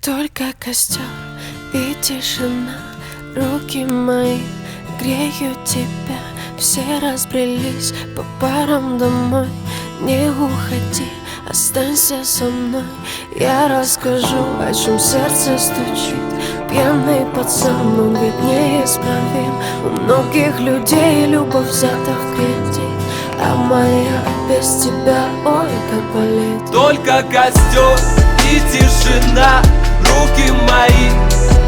Только костер и тишина, руки мои греют тебя. Все разбрелись по парам домой. Не уходи, останься со мной. Я расскажу, о чем сердце стучит. Пьяный пацан, он ведь неисправим. У многих людей любовь взята в кредит, а моя без тебя, ой, как болит. Только костер и тишина, руки мои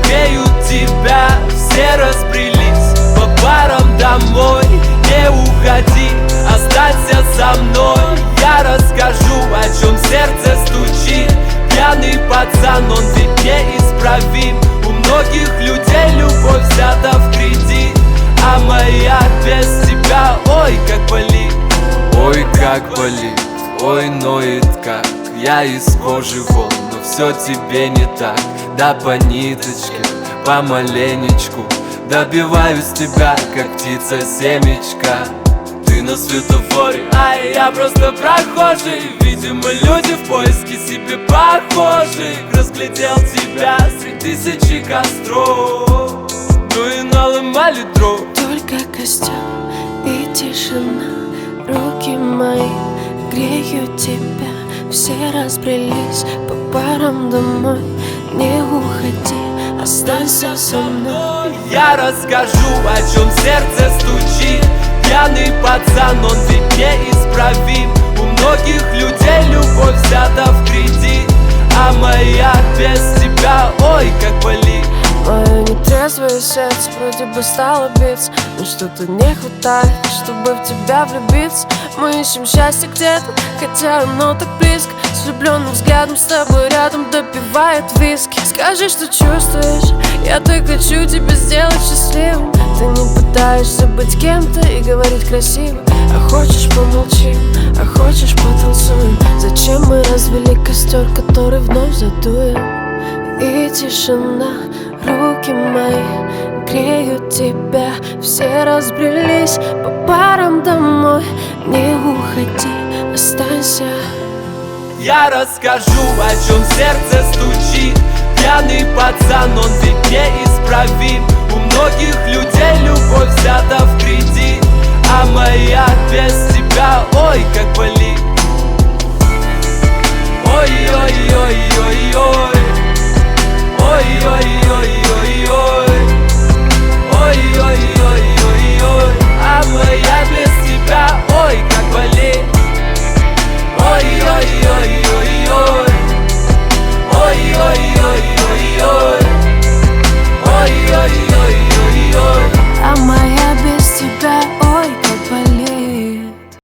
греют тебя. Все разбрелись по парам домой. Не уходи, останься со мной. Я расскажу, о чем сердце стучит. Пьяный пацан, он ведь неисправим. У многих людей любовь взята в кредит, а моя без тебя, ой, как болит. Ой, как болит, ой, ноет как. Я из кожи вон, но все тебе не так. Да по ниточке, помаленечку добиваюсь тебя, как птица семечка. Ты на светофоре, а я просто прохожий. Видимо, люди в поиске себе похожих. Разглядел тебя среди тысячи костров, ну и наломали дров. Только костер и тишина, руки мои греют тебя. Все разбрелись по парам домой. Не уходи, останься со мной. Я расскажу, о чем сердце стучит. Пьяный пацан, он ведь неисправим. У многих людей любовь взята в кредит, а моя без тебя, ой, как болит. Мое нетрезвое сердце вроде бы стало биться, но что-то не хватает, чтобы в тебя влюбиться. Мы ищем счастье где-то, хотя оно так близко. С влюбленным взглядом с тобой рядом допивает виски. Скажи, что чувствуешь, я так хочу тебя сделать счастливым. Ты не пытаешься быть кем-то и говорить красиво. А хочешь помолчим, а хочешь потанцуем. Зачем мы развели костер, который вновь задуем? И тишина, руки мои греют тебя. Все разбрелись по парам домой. Не уходи, останься. Я расскажу, о чем сердце стучит. Пьяный пацан, он ведь неисправим. У многих людей любовь взята в кредит, а моя без тебя, ой, как болит. Ой-ой-ой-ой-ой.